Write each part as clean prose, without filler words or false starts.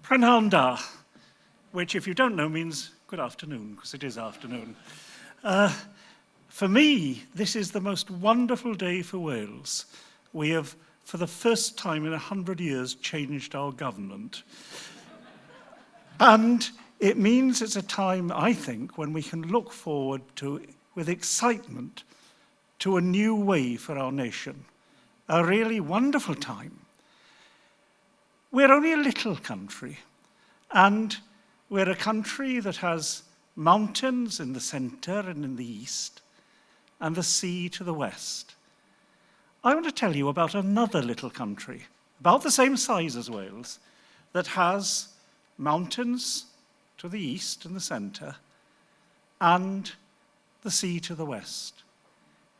Prynhawn da, which if you don't know means good afternoon, because it is afternoon. For me, this is the most wonderful day for Wales. We have, for the first time in 100 years, changed our government. And it means it's a time, I think, when we can look forward to, with excitement, to a new way for our nation. A really wonderful time. We're only a little country, and we're a country that has mountains in the center and in the east, and the sea to the west. I want to tell you about another little country, about the same size as Wales, that has mountains to the east and the center, and the sea to the west.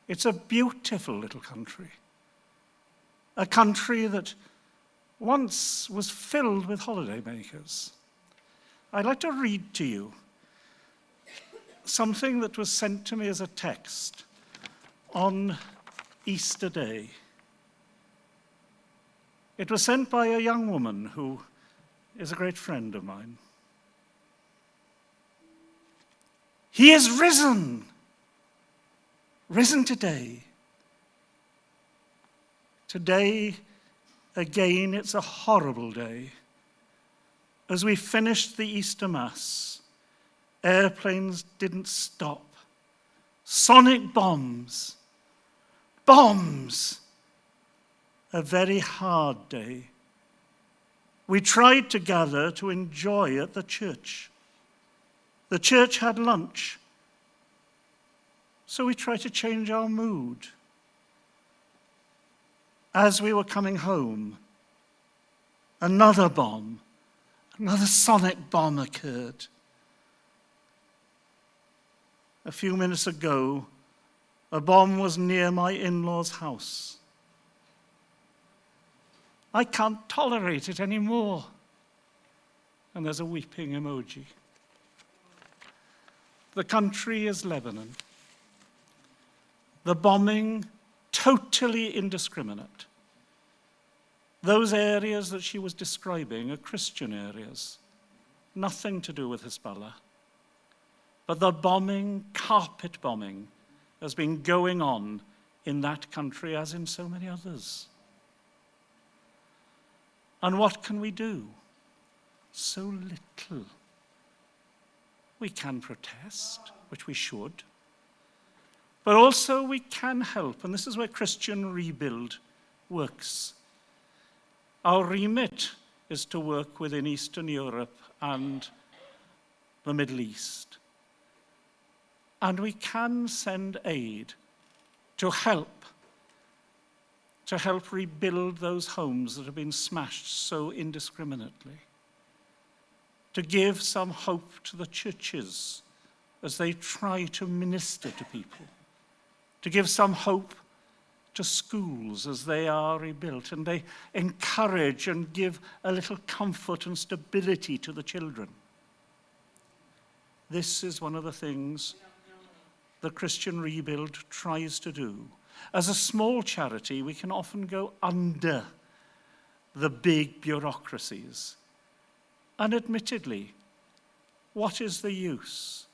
It's a beautiful little country. A country that once was filled with holidaymakers. I'd like to read to you something that was sent to me as a text on Easter Day. It was sent by a young woman who is a great friend of mine. He is risen, risen today. Today, again, it's a horrible day. As we finished the Easter Mass, airplanes didn't stop. Sonic bombs. Bombs. A very hard day. We tried to gather to enjoy at the church. The church had lunch, so we tried to change our mood. As we were coming home, another bomb, another sonic bomb occurred. A few minutes ago, a bomb was near my in-laws' house. I can't tolerate it anymore. And there's a weeping emoji. The country is Lebanon. The bombing, totally indiscriminate. Those areas that she was describing are Christian areas, nothing to do with Hezbollah. But the bombing, carpet bombing, has been going on in that country as in so many others. And what can we do? So little. We can protest, which we should. But also we can help, and this is where Christian Rebuild works. Our remit is to work within Eastern Europe and the Middle East. And we can send aid to help rebuild those homes that have been smashed so indiscriminately. To give some hope to the churches as they try to minister to people. To give some hope to schools as they are rebuilt and they encourage and give a little comfort and stability to the children. This is one of the things the Christian Rebuild tries to do. As a small charity, we can often go under the big bureaucracies. And admittedly, what is the use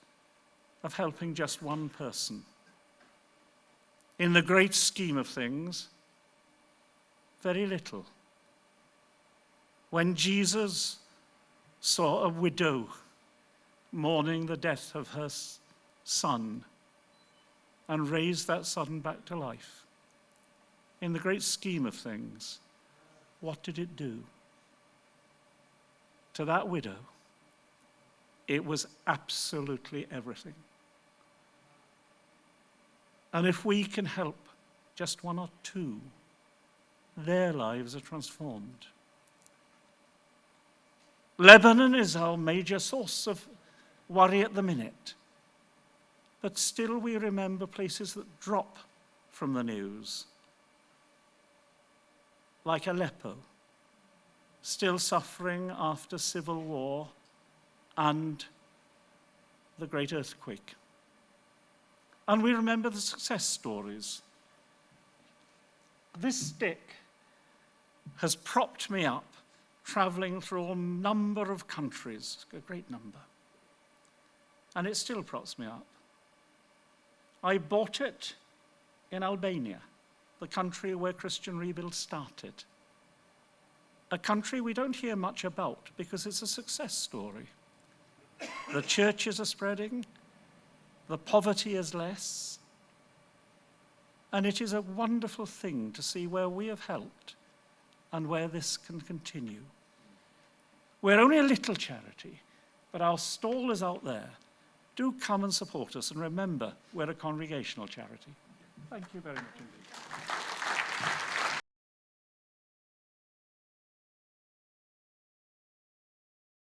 of helping just one person? In the great scheme of things, very little. When Jesus saw a widow mourning the death of her son and raised that son back to life, in the great scheme of things, what did it do? To that widow, it was absolutely everything. And if we can help just one or two, their lives are transformed. Lebanon is our major source of worry at the minute. But still we remember places that drop from the news, like Aleppo, still suffering after civil war and the great earthquake. And we remember the success stories. This stick has propped me up travelling through a number of countries, a great number. And it still props me up. I bought it in Albania, the country where Christian Rebuild started. A country we don't hear much about because it's a success story. The churches are spreading, the poverty is less, and it is a wonderful thing to see where we have helped and where this can continue. We're only a little charity, but our stall is out there. Do come and support us, and remember, we're a congregational charity. Thank you very much indeed.